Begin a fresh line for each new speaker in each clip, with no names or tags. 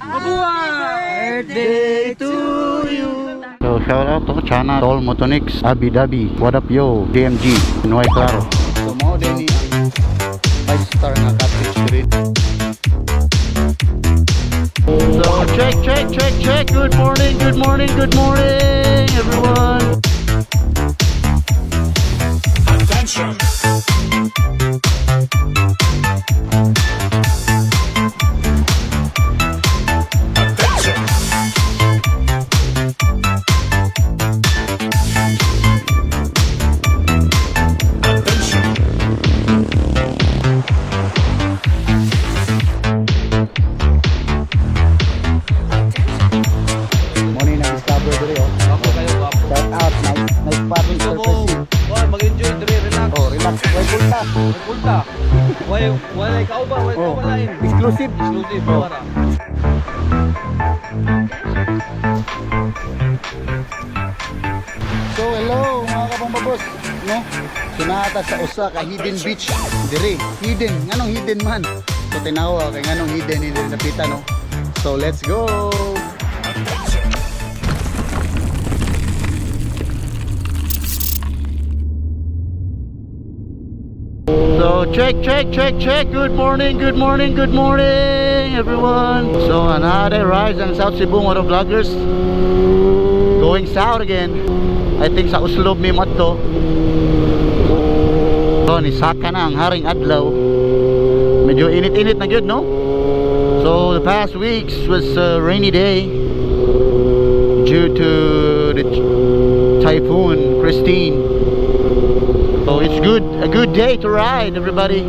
Birthday to you. So shout out to Chana Tol Motonix Abu Dhabi. What up yo? DMG Noy Claro. So mo din ni 5-star nga catfish street. So check. Good morning everyone.
Attention.
Morning na discover diri oh.
Ako kayo ako.
Shout out, nice paddling surface.
Why mag-enjoy dre, relax.
Oh, relax. Way punta.
Punta. Why ikaw ba? Why
Oh,
ikaw lain?
exclusive.
Exclusive
Oh.
para.
So hello mga kapambabos, no? Sunata sa usa ka hidden beach dire. Hidden, nganong hidden man? So tinawa kay nganong hidden ni napita no. So let's go. So check. Good morning everyone. So another rise on South Cebu Motor Vloggers. Going south again. I think sa uslob ni Matto. So nisaka na ang haring adlaw. Medyo init-init na gyud no. So the past weeks was a rainy day due to the typhoon Christine. So it's a good day to ride everybody.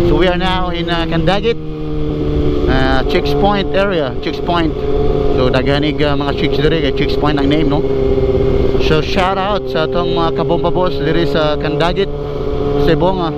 So we are now in Candagit, Chicks Point area, Chicks Point. So daganig mga chicks diri kay Chicks Point ang name no. So shout out sa atong mga kabombabos diri sa Candagit, Sebonga.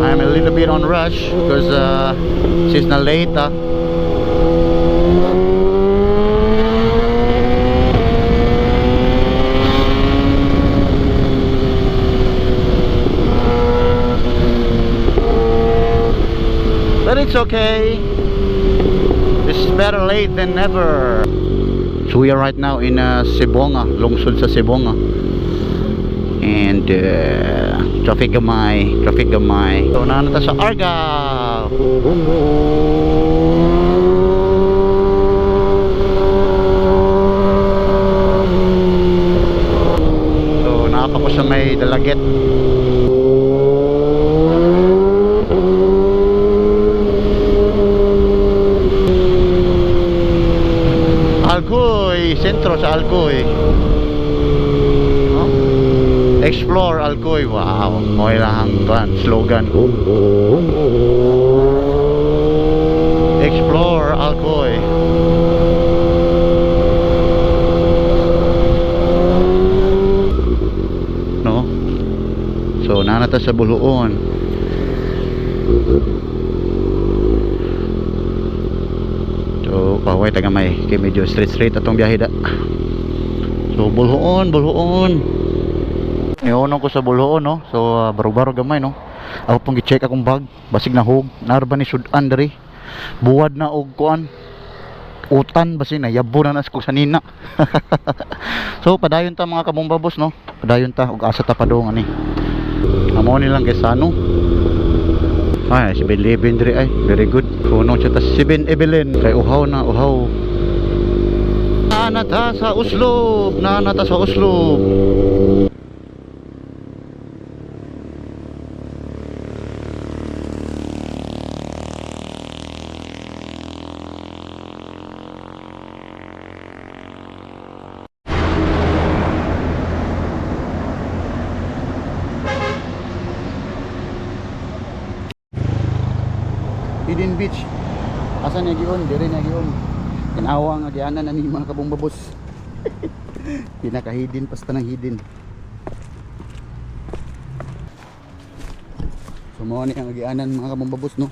I'm a little bit on rush because since na late but it's okay. This is better late than never. So we are right now in Sebonga, lungsod sa Sebonga. And traffic gamay. So nanata sa Argao. So nakapa ko sa may Dalaget. Alcoy, sentro sa Alcoy. No? Explore Alcoy. Wow, moy lang ang slogan. Explore Alcoy. No? So nanata sa Buluon. So paway taga may kay medyo straight atong biyahe da. So Buluon. Iunon ko sa Buluon no. So barog-barog gamay no. Ako pong gi-check akong bag, basig na hog. Narba ni sudan diri. Buwad na og kuan. Utan basin na yabo na nas ko sa nina. So padayon ta mga kabombabos no. Padayon ta og asa ta padong ani. Amo ni lang kesano. Ay, si Evelyn diri ay, very good. Kuno siya ta si Evelyn kay uhaw na uhaw. Nanata sa uslob. Hidden Beach. Asa niya gion? Dire niya gion. Tinawa nga gianan ani mga kabombabos. Pinaka-hidden basta nang hidden. So mo ni ang gianan mga kabombabos no.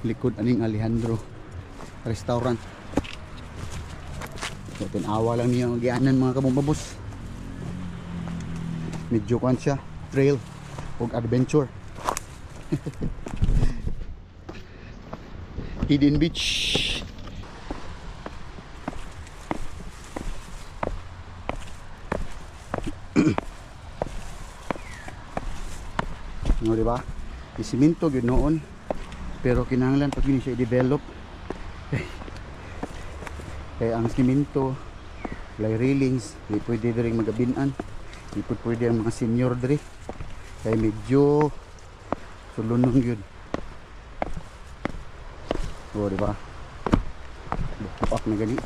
Likod aning Alejandro Restaurant. So tinawa lang niya ang gianan mga kabombabos. Medyo kwan siya, trail ug adventure. Hidden Beach. No, di ba? Isiminto gyud noon. Pero kinahanglan pag yun siya i-develop. Kaya ang siminto, lay railings, di pwede rin magabinan. Di pwede ang mga senior diri. Kaya medyo sulunong yun. O, di ba? Bupak na gani.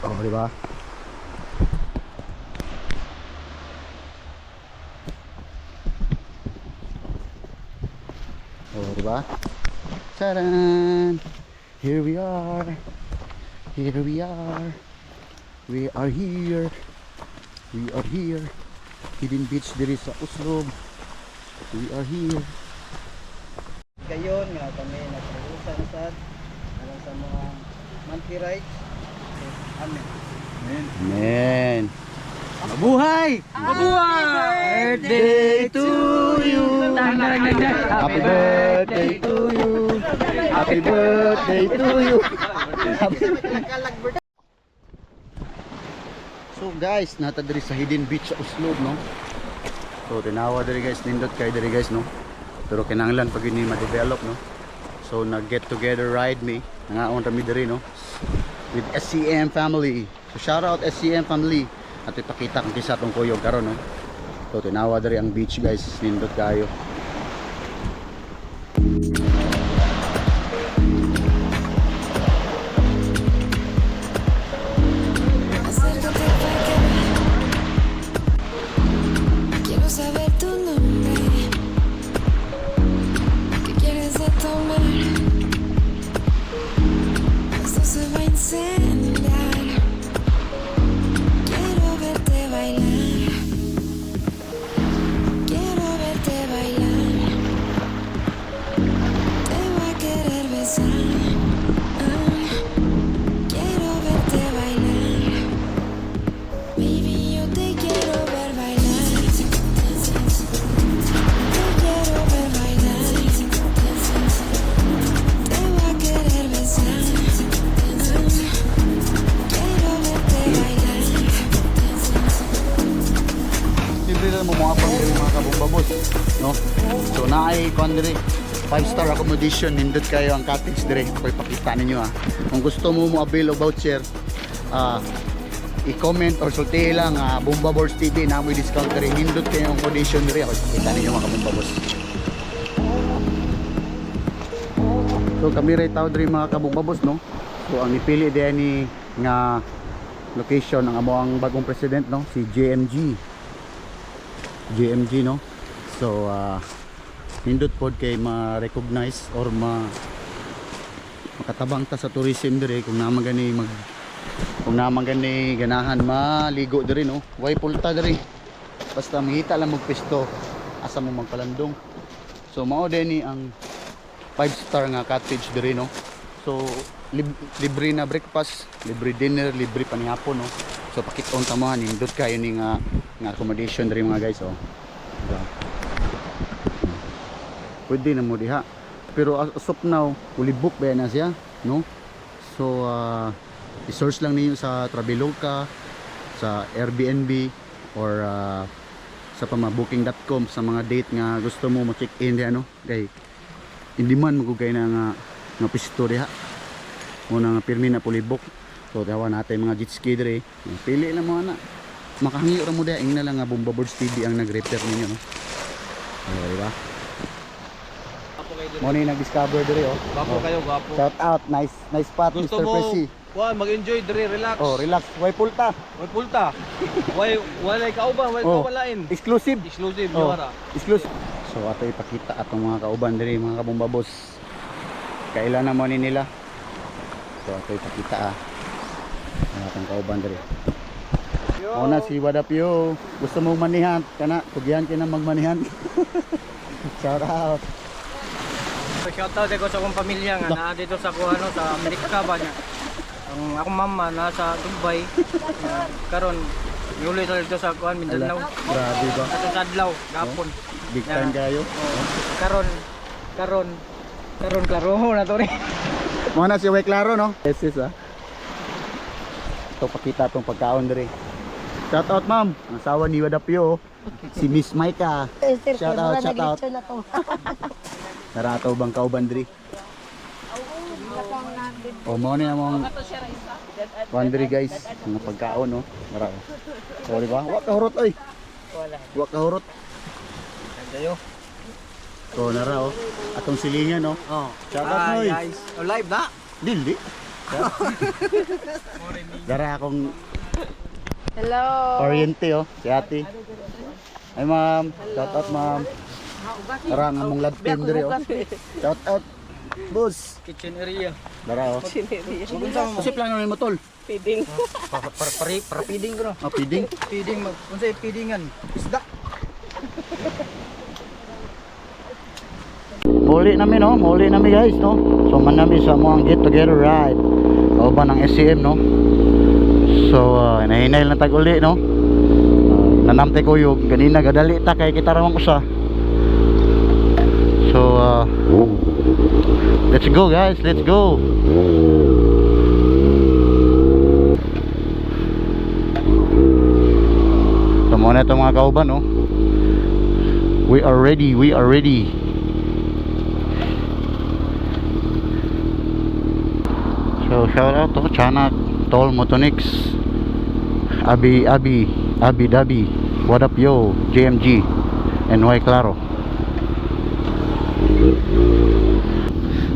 O, di ba? Oh, diba? Taran! Here we are. Here we are. We are here. We are here. Hidden Beach diri sa Oslo. We are here.
Gayon nga kami nagpausan sad alang sa mga monthly rights. Amen.
Amen.
Mabuhay! Mabuhay! Birthday to you!
Happy birthday to you. Happy birthday to you. So guys, nata diri sa Hidden Beach sa Oslo, no? So tinawa diri guys, nindot kay diri guys, no? Pero kinahanglan pag yun ma-develop, no? So nag-get together ride me. Nangaon kami diri, no? With SCM family. So shout out SCM family. At ipakita kung kisa itong kuyog karon, no? So tinawa diri ang beach guys, nindot kayo.
Acércate para que quiero saber tu nombre. ¿Qué quieres de tomar? Esto se va a incendiar. Quiero verte bailar. Quiero verte bailar. Te voy a querer besar. Quiero verte bailar. Baby, yo te quiero ver bailar. Te quiero ver bailar. Te voy a querer besar. Quiero verte bailar.
Libre na mo mga pang diri mga kabumbabos, no? So naay kon diri 5-star accommodation, nindot kayo ang cottage diri. Ako ipakita ninyo, ha. Kung gusto mo avail o voucher, i-comment or sultihin lang Bombabors TV na may discount diri. Nindot kayo ang accommodation diri. Ako ipakita ninyo mga kabumbabos. So kami ray tao diri mga kabumbabos, no? So ang nipili diyan ni nga location ang amo ang bagong president, no? Si JMG, no? So nindot pod kay ma-recognize or makatabang ta sa tourism diri kung naman gani ganahan maligo diri, no? Way pulta diri. Basta mangita lang magpisto asa mo magpalandong. So mao din ni ang 5-star nga cottage diri, no? So libre na breakfast, libre dinner, libre panihapon, no? So pakiton ta mo nindot kayo ni nga accommodation diri mga guys, oh. Diba? Pwede na mo diha. Pero as of now, fully book ba na siya, no? So i-search lang niyo sa Traveloka, sa Airbnb or sa pamabooking.com sa mga date nga gusto mo ma-check in diha, no? Kay hindi man magugay na nga pisto diha. Muna nga pirmi na fully book. So tawa natin mga jet ski diri. Pili lang mo ana. Makahangi ra mo diha, ingna lang nga Bombabors TV ang nag-repair ninyo, no? Oh, di ba? Mo ni nag-discover diri, oh.
Gwapo kayo, gwapo.
Shout out, nice spot,
Gusto
Mr.
mo,
Presi.
mag-enjoy diri, relax.
Oh, relax, way pulta.
May pulta. Wala kauban, wala
Oh,
kawalain.
exclusive.
Exclusive,
Oh,
yara.
exclusive. So ato ipakita atong mga kauban diri, mga kabumbabos. Kailan na mo ni nila. So ato ipakita atong kauban diri. O na si What Up Yo. Gusto mo manihan kana, tugyan kina magmanihan. Shout out.
Shoutout ko sa akong pamilya nga naa dito sa kuano sa Amerika ba niya. Ang akong mama nasa Dubai. Karon yuli sa dito sa kuan Mindanao.
Grabe ba?
Sa Sadlaw, gapon.
Big time kayo.
Karon klaro na to rin.
Mo na si Way Claro no. Yes ah. Ito pakita tong pagkaon diri. Shout out ma'am, ang asawa ni Wadapyo, si Miss Maika. Shout out. Narato bang kauban diri? O mo ni among Wandri guys, mga pagkaon no. Marami. O di ba? Wa ka hurot oy. Wa ka hurot.
Kayo.
So nara oh. Atong silingan no.
Oh.
Shout out noy.
Guys. Oh, live na.
Dili. Dara akong
Hello.
Oriente oh, si ate. Ay ma'am, shout out ma'am. Tara nga mong love team diri oh. Shout out. Boss.
Kitchen area.
Dara oh. Kasi plano ni mo tol.
Feeding.
Para feeding ko no.
Ah, feeding.
Feeding mag unsay feedingan? Isda.
Muli namin no, muli namin guys no. So man namin sa mga get together ride. Kauban ng SCM no. So hinahinay na tag uli no. Nanamtay ko yung kanina gadali ta kay kita ramang usa. So let's go guys, let's go. So muna ito mga kauban no. We are ready, we are ready. So shout out to Chanak, Tol Motonix, Abi Dhabi, what up yo, JMG, and Y Claro.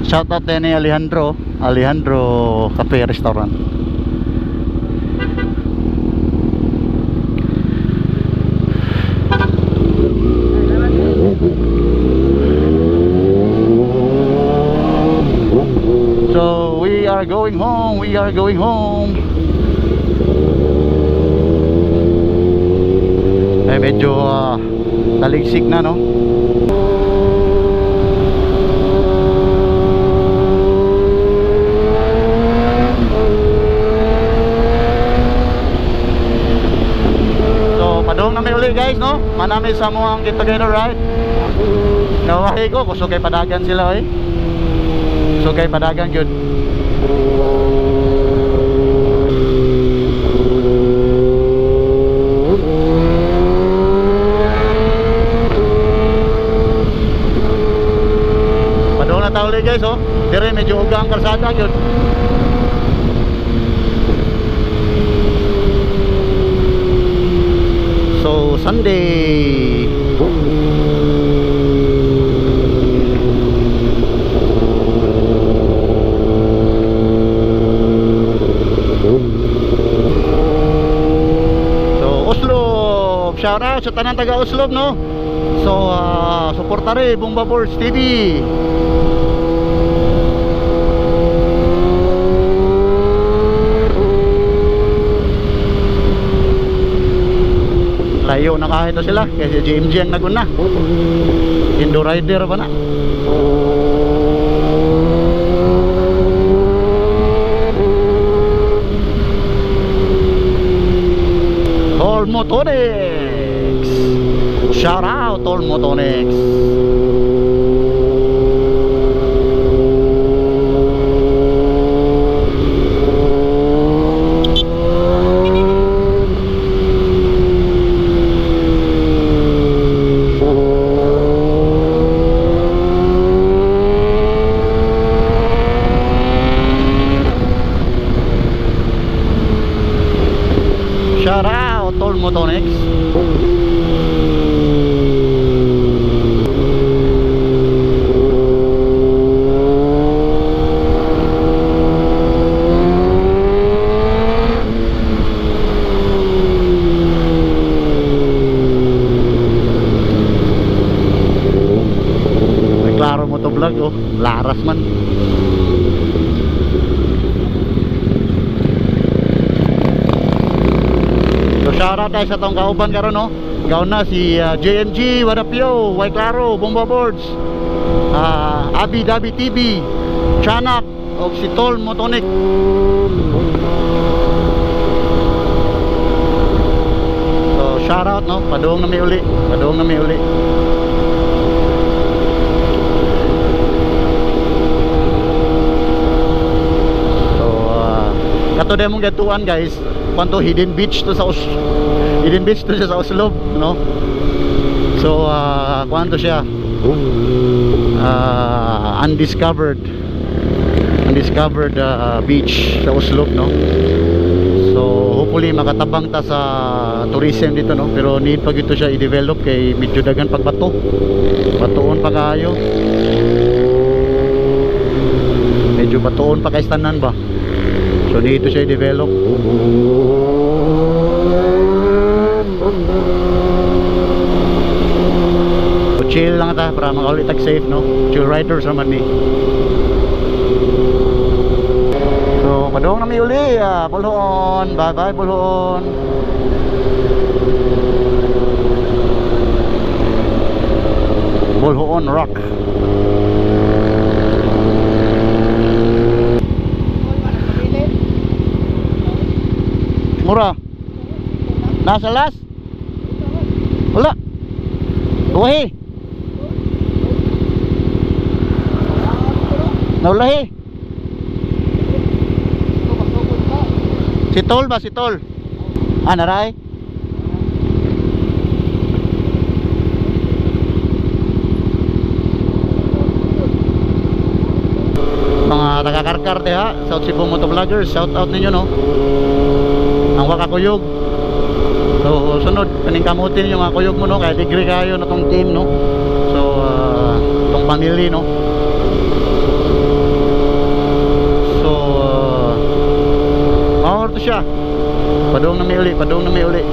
Shout out din ni Alejandro Cafe Restaurant. So we are going home, we are going home. Ay medyo taligsik na no. So padong namin uli guys no. Manami sa mga get together ride. Nawahi ko kusog kay padagan sila eh. So kay padagan yun. Padong na tao ulit guys oh. Dire medyo uga ang kalsada yun. So Sunday. Shout out sa tanang taga Oslob no. So suporta rin Bomba Boards TV. Layo na kahit sila kasi JMG ang naguna. Indo rider pa na. Tol Motonix. Shout out Tol Motonix. Shout out Tol Motonix. Klaro mo to vlog oh, laras man. So shoutout tayo sa tong kauban karon no. Gaon na si JMG, what up yo, Y Claro, Bomba Boards, Abi Dhabi TV, Chanak, o si Tol Motonix. So shoutout no, padung na may uli, padung na may uli. Ato din mong gatuan guys, kwanto Hidden Beach to sa Hidden Beach to siya sa Oslo, no? So kwanto siya undiscovered beach sa Oslo, no? So hopefully makatabang ta sa tourism dito, no? Pero need pa gito siya i-develop kay medyo dagan pagbato, batoon pa kayo, medyo batoon pa kay tanan ba. So dito siya i-develop. So chill lang ta para makaulit tag safe, no? Chill riders naman ni. So padung na mi uli, Bulhoon. Bye bye Bulhoon. Bulhoon Rock. Mura. Nasa las? Wala. Uwahi. Naulahi. Si Tol ba? Si Tol? Naray? Mga taga-karkar ha, South Cebu Motovloggers, shout out ninyo, no? Ang wakakuyog. So sunod kaning kamutin yung mga kuyog mo, no? Kaya degree kayo na tong team, no? So tong family, no? So to siya. Padung na may uli.